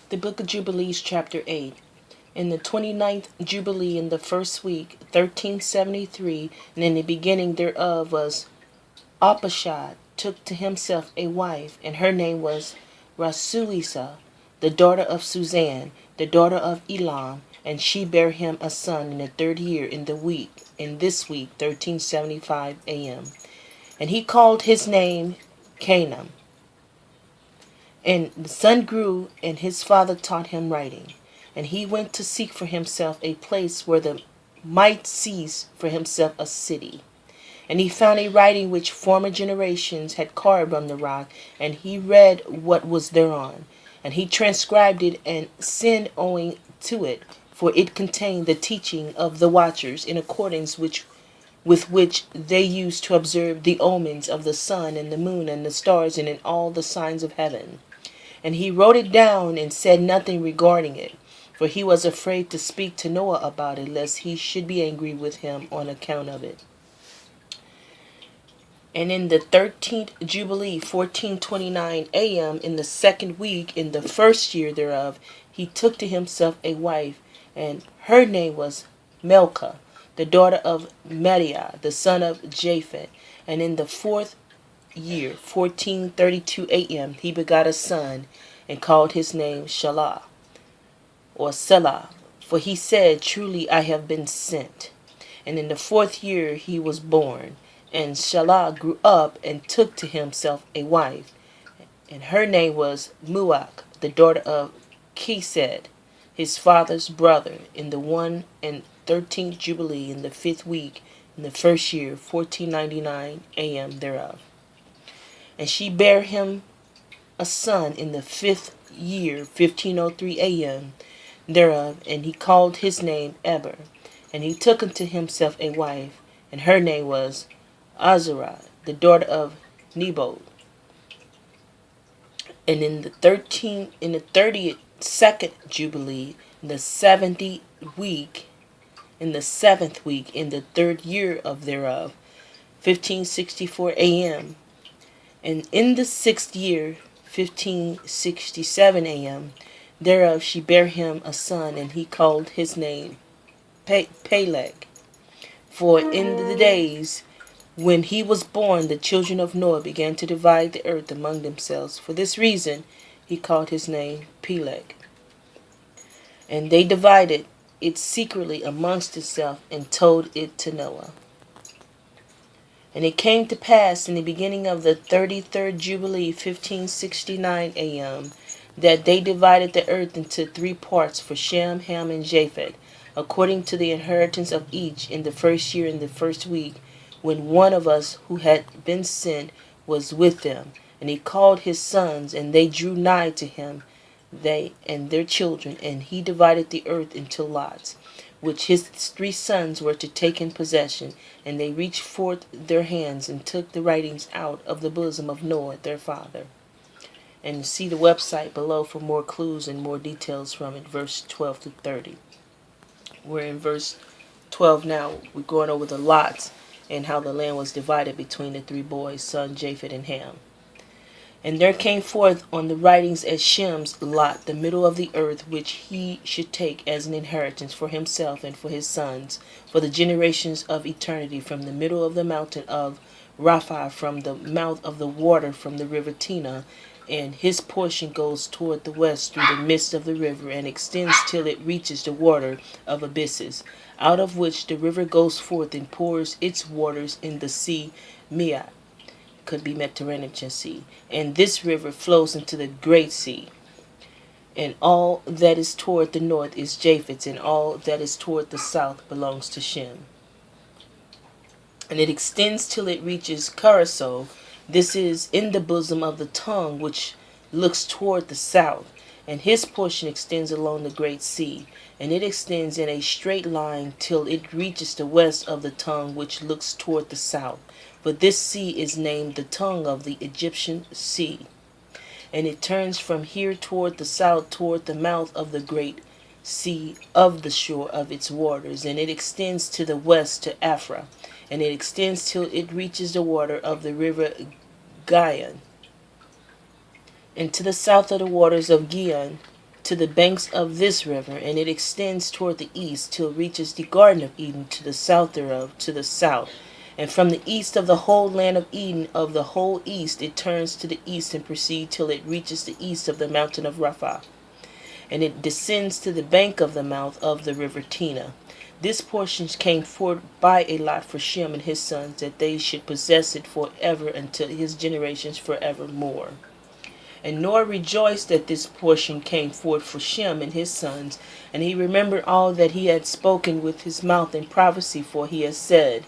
The book of Jubilees Chapter 8. In the 29th Jubilee in the first week, 1373, and in the beginning thereof was Apashad took to himself a wife, and her name was Rasuisa, the daughter of Suzanne, the daughter of Elam, and she bare him a son in the third year in this week, 1375 a.m. And he called his name Canaan. And the son grew, and his father taught him writing. And he went to seek for himself a place where the might seize for himself a city. And he found a writing which former generations had carved on the rock, and he read what was thereon. And he transcribed it and sinned owing to it, for it contained the teaching of the watchers in accordance with which they used to observe the omens of the sun and the moon and the stars and in all the signs of heaven. And he wrote it down and said nothing regarding it, for he was afraid to speak to Noah about it, lest he should be angry with him on account of it. And in the 13th Jubilee, 1429 a.m., in the second week, in the first year thereof, he took to himself a wife, and her name was Melcha, the daughter of Mediah, the son of Japhet. And in the fourth year, 1432 a.m., he begot a son, and called his name Shelah, or Selah, for he said, Truly I have been sent. And in the fourth year he was born. And Shelah grew up and took to himself a wife, and her name was Muach, the daughter of Kesed, his father's brother, in the 113th Jubilee, in the fifth week, in the first year, 1499 a.m. thereof. And she bare him a son in the fifth year, 1503 a.m. thereof, and he called his name Eber. And he took unto himself a wife, and her name was Azarah, the daughter of Nebo. And in the 32nd Jubilee, in the 70th week, in the seventh week, in the third year of thereof, 1564 a.m., and in the sixth year, 1567 a.m., thereof she bare him a son, and he called his name Peleg. For in the days when he was born, the children of Noah began to divide the earth among themselves. For this reason he called his name Peleg. And they divided it secretly amongst itself, and told it to Noah. And it came to pass in the beginning of the 33rd Jubilee, 1569 a.m., that they divided the earth into three parts for Shem, Ham, and Japheth, according to the inheritance of each, in the first year, in the first week, when one of us who had been sent was with them. And he called his sons, and they drew nigh to him, they and their children, and he divided the earth into lots, which his three sons were to take in possession. And they reached forth their hands and took the writings out of the bosom of Noah their father. And see the website below for more clues and more details from it, verse 12 to 30. We're in verse 12 now. We're going over the lots and how the land was divided between the three boys, son Japhet and Ham. And there came forth on the writings as Shem's lot the middle of the earth, which he should take as an inheritance for himself and for his sons, for the generations of eternity, from the middle of the mountain of Rapha, from the mouth of the water, from the river Tina. And his portion goes toward the west through the midst of the river, and extends till it reaches the water of abysses, out of which the river goes forth and pours its waters in the sea Miat. Could be Mediterranean Sea. And this river flows into the great sea. And all that is toward the north is Japheth's, and all that is toward the south belongs to Shem. And it extends till it reaches Caraso. This is in the bosom of the tongue, which looks toward the south. And his portion extends along the great sea. And it extends in a straight line till it reaches the west of the tongue, which looks toward the south. But this sea is named the tongue of the Egyptian sea. And it turns from here toward the south, toward the mouth of the great sea of the shore of its waters. And it extends to the west to Aphra. And it extends till it reaches the water of the river Gihon. And to the south of the waters of Gihon, to the banks of this river, and it extends toward the east till it reaches the Garden of Eden to the south thereof, to the south. And from the east of the whole land of Eden, of the whole east, it turns to the east and proceeds till it reaches the east of the mountain of Rapha. And it descends to the bank of the mouth of the river Tina. This portion came forth by a lot for Shem and his sons, that they should possess it forever until his generations forevermore. And Noah rejoiced that this portion came forth for Shem and his sons, and he remembered all that he had spoken with his mouth in prophecy, for he has said,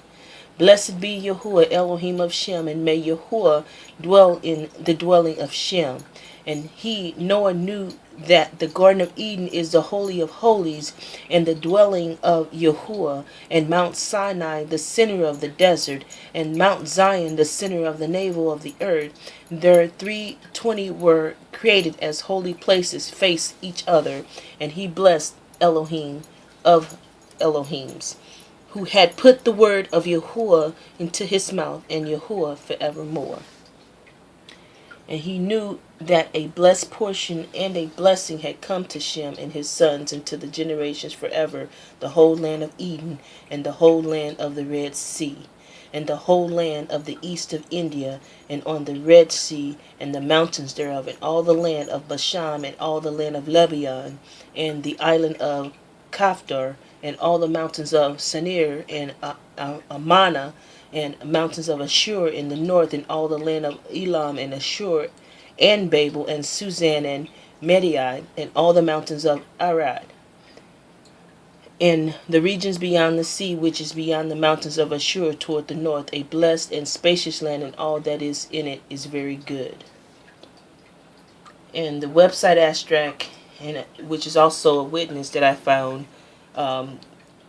Blessed be Yahuwah Elohim of Shem, and may Yahuwah dwell in the dwelling of Shem. And Noah, knew that the Garden of Eden is the Holy of Holies, and the dwelling of Yahuwah, and Mount Sinai, the center of the desert, and Mount Zion, the center of the navel of the earth. There 320 were created as holy places, face each other, and he blessed Elohim of Elohims, who had put the word of Yahuwah into his mouth, and Yahuwah forevermore. And he knew that a blessed portion and a blessing had come to Shem and his sons and to the generations forever, the whole land of Eden, and the whole land of the Red Sea, and the whole land of the east of India, and on the Red Sea, and the mountains thereof, and all the land of Bashan, and all the land of Lebanon, and the island of Kaftar, and all the mountains of Senir, and Amana, and mountains of Ashur in the north, and all the land of Elam and Ashur, and Babel, and Susan, and Medai, and all the mountains of Arad, and the regions beyond the sea, which is beyond the mountains of Ashur toward the north, a blessed and spacious land, and all that is in it is very good. And the website abstract, which is also a witness that I found,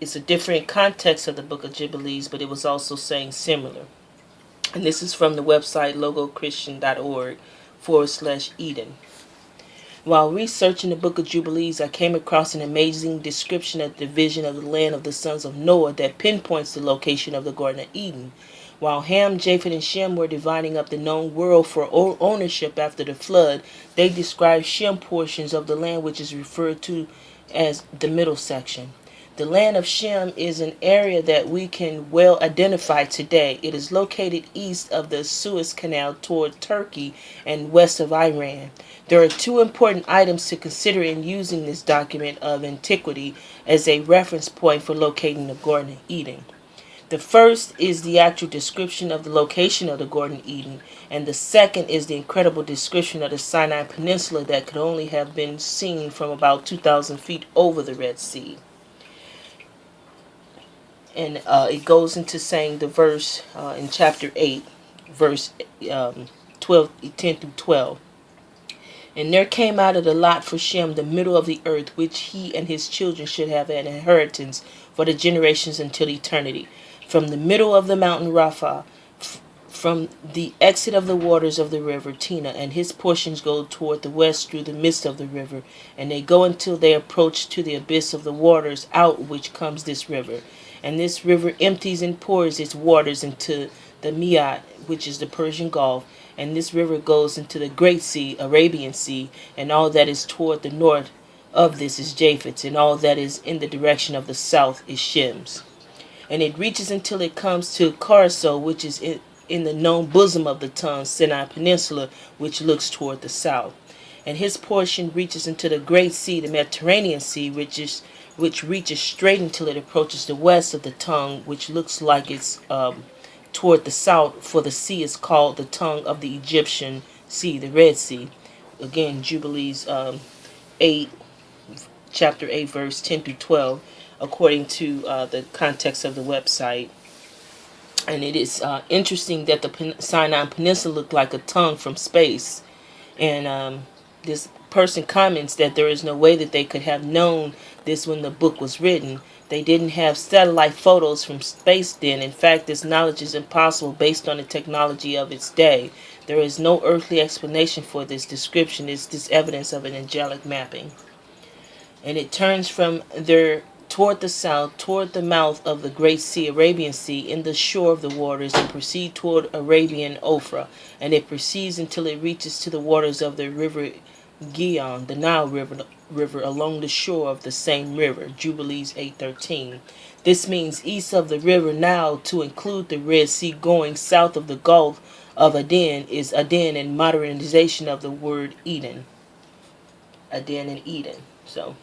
it's a different context of the book of Jubilees, but it was also saying similar. And this is from the website logochristian.org/Eden. While researching the book of Jubilees, I came across an amazing description of the division of the land of the sons of Noah that pinpoints the location of the Garden of Eden. While Ham, Japheth, and Shem were dividing up the known world for ownership after the flood, they described Shem portions of the land which is referred to as the middle section. The land of Shem is an area that we can well identify today. It is located east of the Suez Canal toward Turkey and west of Iran. There are two important items to consider in using this document of antiquity as a reference point for locating the Garden of Eden. The first is the actual description of the location of the Garden of Eden, and the second is the incredible description of the Sinai Peninsula that could only have been seen from about 2,000 feet over the Red Sea. And it goes into saying the verse in chapter 8, verse 10 through 12. And there came out of the lot for Shem the middle of the earth, which he and his children should have an inheritance for the generations until eternity. From the middle of the mountain Rapha, from the exit of the waters of the river Tina, and his portions go toward the west through the midst of the river, and they go until they approach to the abyss of the waters, out which comes this river. And this river empties and pours its waters into the Miat, which is the Persian Gulf, and this river goes into the Great Sea, Arabian Sea, and all that is toward the north of this is Japheth's, and all that is in the direction of the south is Shem's. And it reaches until it comes to Carso, which is in the known bosom of the tongue, Sinai Peninsula, which looks toward the south. And his portion reaches into the Great Sea, the Mediterranean Sea, which reaches straight until it approaches the west of the tongue, which looks like it's toward the south, for the sea is called the tongue of the Egyptian Sea, the Red Sea. Again, Jubilees 8, chapter 8, verse 10 through 12, according to the context of the website. And it is interesting that the Sinai Peninsula looked like a tongue from space. And this person comments that there is no way that they could have known this when the book was written. They didn't have satellite photos from space then. In fact, this knowledge is impossible based on the technology of its day. There is no earthly explanation for this description. It's this evidence of an angelic mapping. And it turns from there toward the south, toward the mouth of the Great Sea, Arabian Sea, in the shore of the waters, and proceed toward Arabian Ophrah. And it proceeds until it reaches to the waters of the river Gihon, the Nile river along the shore of the same river, Jubilees 8:13. This means east of the river Nile to include the Red Sea going south of the Gulf of Aden is Aden and modernization of the word Eden. Aden and Eden. So,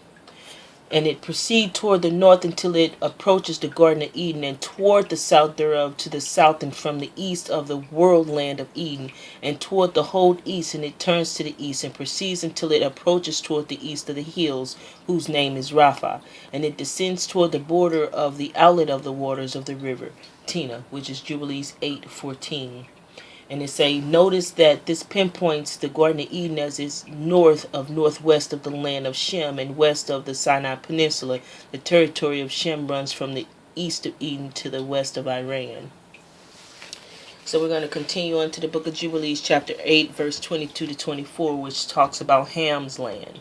and it proceed toward the north until it approaches the Garden of Eden, and toward the south thereof to the south, and from the east of the world land of Eden, and toward the whole east, and it turns to the east, and proceeds until it approaches toward the east of the hills, whose name is Rapha, and it descends toward the border of the outlet of the waters of the river Tina, which is Jubilees 8:14. And it say, notice that this pinpoints the Garden of Eden as is northwest of the land of Shem and west of the Sinai Peninsula. The territory of Shem runs from the east of Eden to the west of Iran. So we're going to continue on to the book of Jubilees chapter 8 verse 22 to 24, which talks about Ham's land.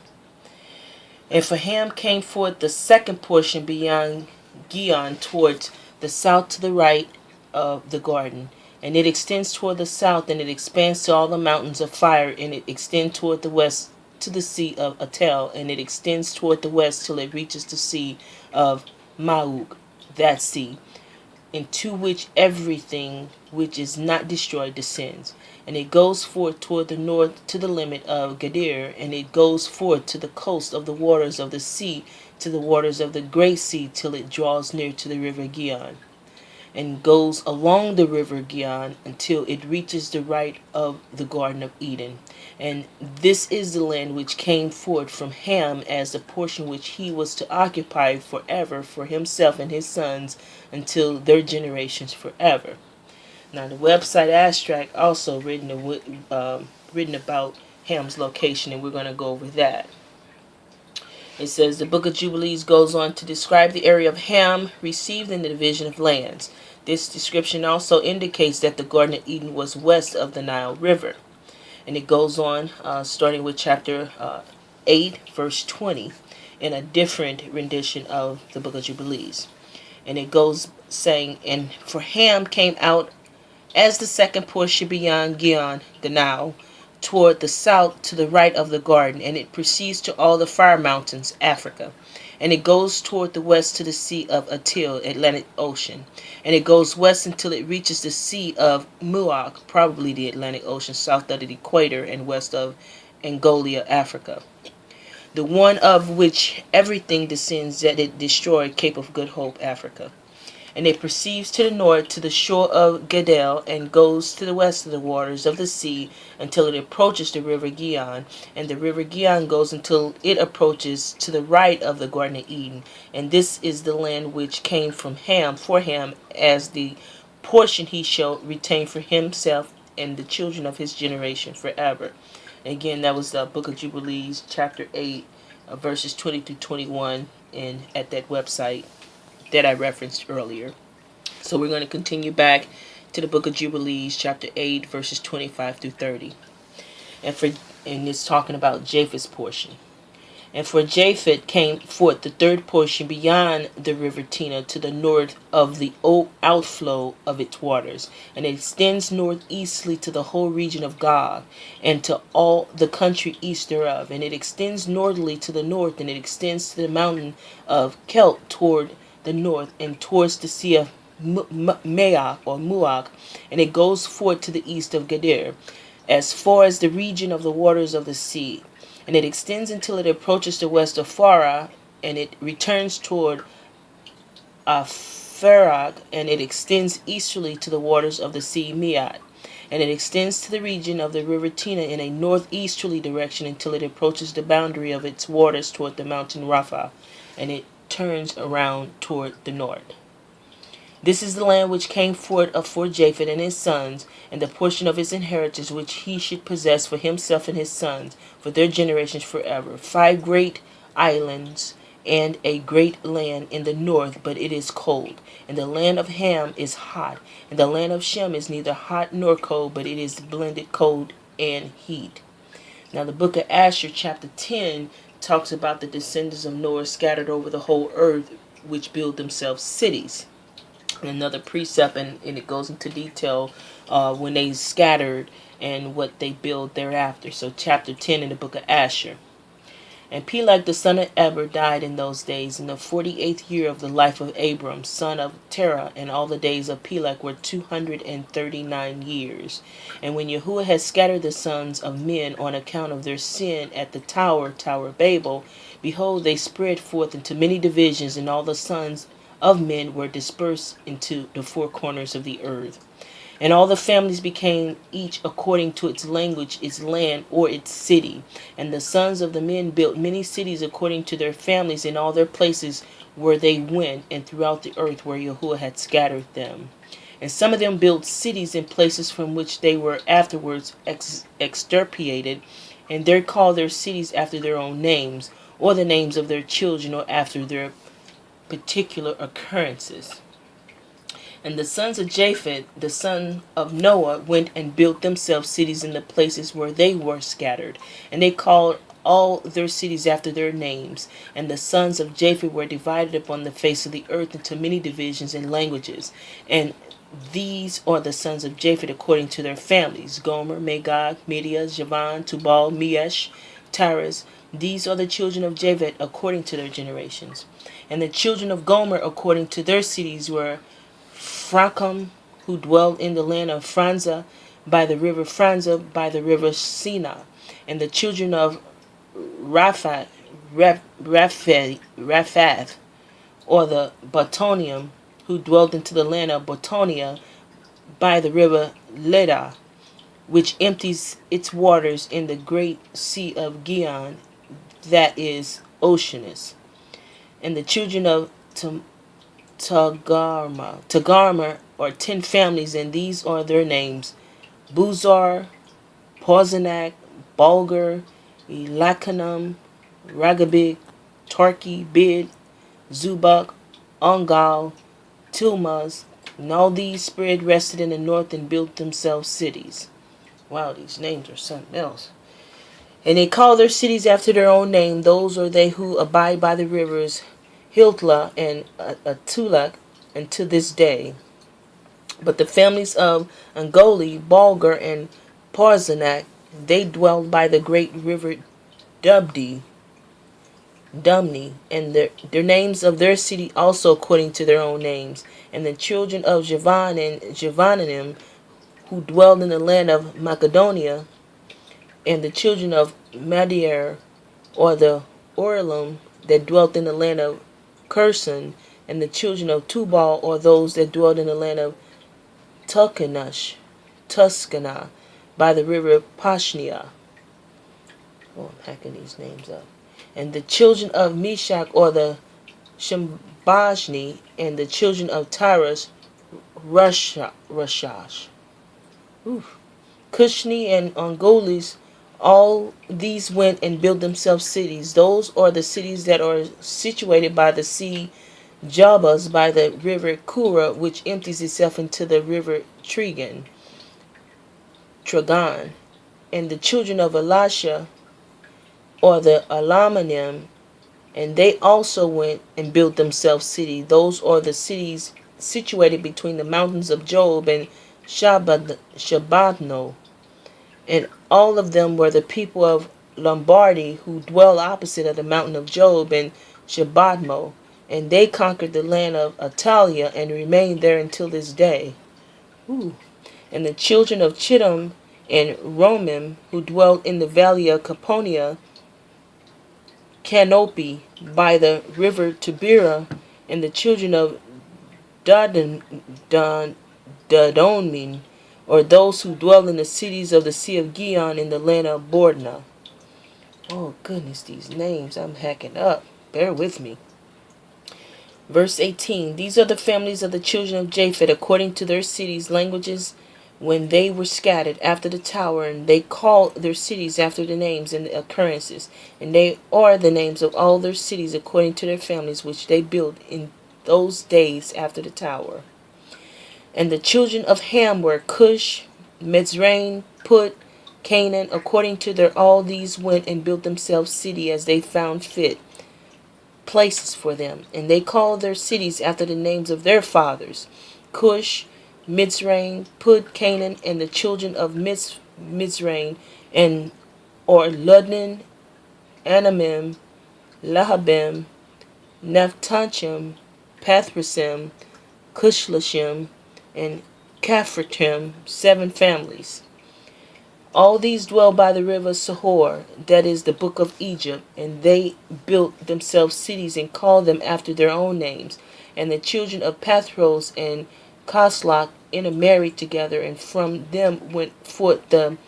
And for Ham came forth the second portion beyond Gihon towards the south to the right of the garden. And it extends toward the south, and it expands to all the mountains of fire, and it extends toward the west to the sea of Atel, and it extends toward the west till it reaches the sea of Mauk, that sea, into which everything which is not destroyed descends. And it goes forth toward the north to the limit of Gadir, and it goes forth to the coast of the waters of the sea, to the waters of the great sea, till it draws near to the river Gihon, and goes along the river Gihon until it reaches the right of the Garden of Eden. And this is the land which came forth from Ham as the portion which he was to occupy forever for himself and his sons until their generations forever. Now the website abstract also written about Ham's location, and we're going to go over that. It says the book of Jubilees goes on to describe the area of Ham received in the division of lands. This description also indicates that the Garden of Eden was west of the Nile River. And it goes on, starting with chapter 8, verse 20, in a different rendition of the book of Jubilees. And it goes saying, and for Ham came out as the second portion beyond Gihon, the Nile, toward the south to the right of the garden, and it proceeds to all the fire mountains, Africa. And it goes toward the west to the sea of Atil, Atlantic Ocean. And it goes west until it reaches the sea of Muak, probably the Atlantic Ocean, south of the equator and west of Angola, Africa. The one of which everything descends that it destroyed, Cape of Good Hope, Africa. And it proceeds to the north to the shore of Gadel, and goes to the west of the waters of the sea until it approaches the river Gihon. And the river Gihon goes until it approaches to the right of the Garden of Eden. And this is the land which came from Ham for Ham as the portion he shall retain for himself and the children of his generation forever. And again, that was the book of Jubilees chapter 8 verses 20 through 21, and at that website that I referenced earlier. So we're going to continue back to the book of Jubilees chapter 8 verses 25 through 30. And it's talking about Japheth's portion. And for Japheth came forth the third portion beyond the river Tina to the north of the outflow of its waters, and it extends northeasterly to the whole region of Gog, and to all the country east thereof. And it extends northerly to the north, and it extends to the mountain of Kelt toward the north, and towards the sea of Maak or Muak, and it goes forth to the east of Gadir, as far as the region of the waters of the sea. And it extends until it approaches the west of Farah, and it returns toward Farag, and it extends easterly to the waters of the sea Miat. And it extends to the region of the river Tina in a northeasterly direction until it approaches the boundary of its waters toward the mountain Rapha, and it turns around toward the north. This is the land which came forth for Japheth and his sons, and the portion of his inheritance which he should possess for himself and his sons, for their generations forever. 5 great islands, and a great land in the north, but it is cold. And the land of Ham is hot, and the land of Shem is neither hot nor cold, but it is blended cold and heat. Now the book of Asher chapter 10 talks about the descendants of Noah scattered over the whole earth, which build themselves cities. And another precept, and it goes into detail when they scattered, and what they build thereafter. So chapter 10 in the book of Asher. And Peleg the son of Eber died in those days, in the 48th year of the life of Abram, son of Terah, and all the days of Peleg were 239 years. And when Yahuwah had scattered the sons of men on account of their sin at the Tower Babel, behold, they spread forth into many divisions, and all the sons of men were dispersed into the four corners of the earth. And all the families became each according to its language, its land, or its city. And the sons of the men built many cities according to their families in all their places where they went, and throughout the earth where Yahuwah had scattered them. And some of them built cities in places from which they were afterwards extirpated, and there called their cities after their own names, or the names of their children, or after their particular occurrences. And the sons of Japheth, the son of Noah, went and built themselves cities in the places where they were scattered. And they called all their cities after their names. And the sons of Japheth were divided upon the face of the earth into many divisions and languages. And these are the sons of Japheth according to their families: Gomer, Magog, Midian, Javan, Tubal, Meesh, Tiras. These are the children of Japheth according to their generations. And the children of Gomer according to their cities were Fracum, who dwelled in the land of Franza, by the river Franza, by the river Sina. And the children of Raphath, or the Botonium, who dwelled into the land of Botonia, by the river Leda, which empties its waters in the great sea of Gihon, that is Oceanus. And the children of Tagarma are 10 families, and these are their names: Buzar, Porzanak, Bulgar, Elacanum, Ragabig, Tarki, Bid, Zubak, Ongal, Tilmaz. And all these spread rested in the north and built themselves cities. Wow, these names are something else. And they call their cities after their own name. Those are they who abide by the rivers Hiltla and Atulak, and to this day. But the families of Angoli, Bulgar, and Parzanak, they dwelled by the great river Dumni, and their names of their city also according to their own names. And the children of Javan and Javanim, who dwelled in the land of Macedonia, and the children of Madier, or the Orlum, that dwelt in the land of Curson, and the children of Tubal, or those that dwelt in the land of Tuscana, by the river Pashnia. Oh, I'm hacking these names up. And the children of Meshach, or the Shembashni, and the children of Tyrus, Rashash. Cushni and Ongolis, all these went and built themselves cities. Those are the cities that are situated by the sea Jabas, by the river Kura, which empties itself into the river Tragan. And the children of Elisha, or the Alamanim, and they also went and built themselves cities. Those are the cities situated between the mountains of Job and Shabbatno. And all of them were the people of Lombardy, who dwell opposite of the mountain of Job and Shabbatmo. And they conquered the land of Atalia and remained there until this day. And the children of Chittim and Romim, who dwelt in the valley of Caponia, Canopy, by the river Tibera, and the children of Dadomin, or those who dwell in the cities of the Sea of Gihon in the land of Bordna. Oh goodness, these names I'm hacking up. Bear with me. Verse 18. These are the families of the children of Japheth according to their cities, languages, when they were scattered after the tower, and they called their cities after the names and the occurrences. And they are the names of all their cities according to their families, which they built in those days after the tower. And the children of Ham were Cush, Mizraim, Put, Canaan, according to their all these went and built themselves city as they found fit, places for them. And they called their cities after the names of their fathers: Cush, Mizraim, Put, Canaan. And the children of Mizraim, and or Ludden, Anamim, Lahabim, Naphtanchim, Pathrasim, Cushlashim, and Caphratim, 7 families. All these dwell by the river Sihor, that is the book of Egypt, and they built themselves cities and called them after their own names. And the children of Pathros and Kaslach intermarried together, and from them went forth the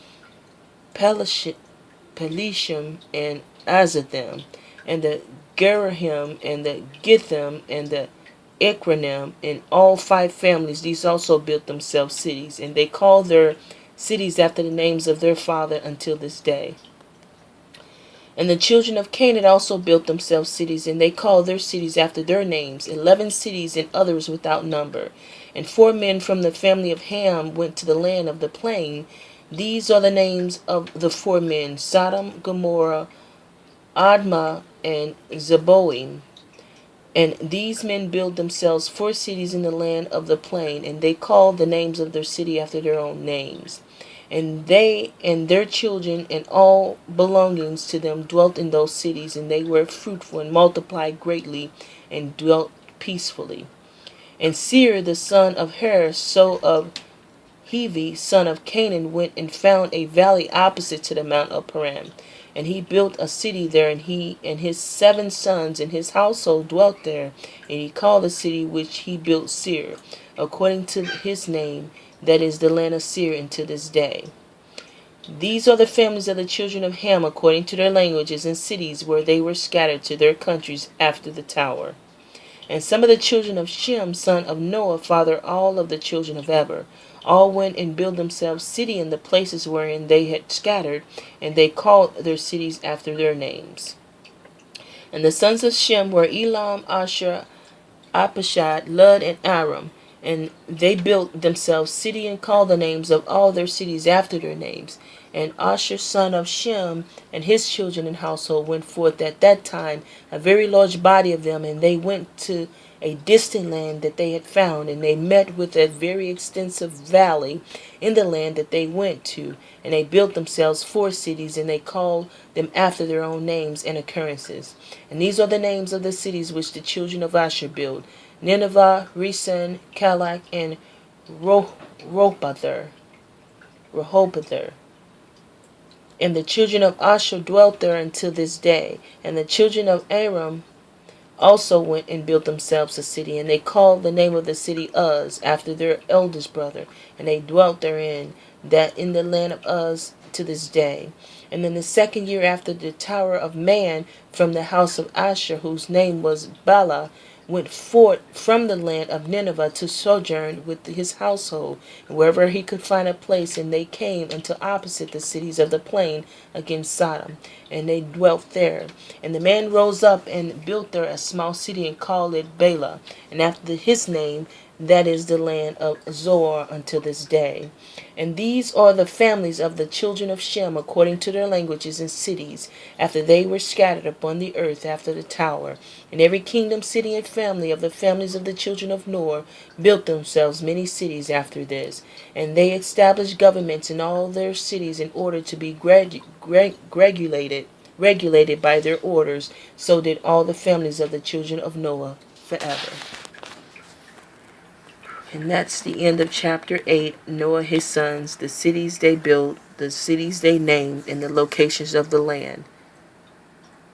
Pelishim and Azathim, and the Gerahim, and the Githim, and the Ekranim, and all 5 families. These also built themselves cities, and they called their cities after the names of their father until this day. And the children of Canaan also built themselves cities, and they called their cities after their names, 11 cities and others without number. And 4 men from the family of Ham went to the land of the plain. These are the names of the 4 men: Sodom, Gomorrah, Admah, and Zeboim. And these men built themselves 4 cities in the land of the plain, and they called the names of their city after their own names. And they and their children and all belongings to them dwelt in those cities, and they were fruitful and multiplied greatly and dwelt peacefully. And Seir the son of Harris, son of Hevi, son of Canaan, went and found a valley opposite to the mount of Paran. And he built a city there, and he and his 7 sons and his household dwelt there. And he called the city which he built Seir, according to his name, that is the land of Seir unto this day. These are the families of the children of Ham according to their languages and cities where they were scattered to their countries after the tower. And some of the children of Shem, son of Noah, father all of the children of Eber, all went and built themselves city in the places wherein they had scattered, and they called their cities after their names. And the sons of Shem were Elam, Asher, Apashad, Lud, and Aram. And they built themselves city and called the names of all their cities after their names. And Asher son of Shem and his children and household went forth at that time, a very large body of them, and they went to a distant land that they had found, and they met with a very extensive valley in the land that they went to, and they built themselves 4 cities, and they called them after their own names and occurrences. And these are the names of the cities which the children of Asher built: Nineveh, Resen, Calach, and Rehoboth. And the children of Asher dwelt there until this day. And the children of Aram also went and built themselves a city, and they called the name of the city Uz, after their eldest brother, and they dwelt therein, that in the land of Uz to this day. And in the 2nd year after the tower of man from the house of Asher, whose name was Bala, went forth from the land of Nineveh to sojourn with his household, wherever he could find a place, and they came unto opposite the cities of the plain against Sodom, and they dwelt there. And the man rose up and built there a small city, and called it Bela, and after his name, that is the land of Zoar unto this day. And these are the families of the children of Shem according to their languages and cities, after they were scattered upon the earth after the tower. And every kingdom, city, and family of the families of the children of Noah built themselves many cities after this. And they established governments in all their cities in order to be regulated by their orders. So did all the families of the children of Noah forever. And that's the end of chapter 8, Noah, his sons, the cities they built, the cities they named, and the locations of the land.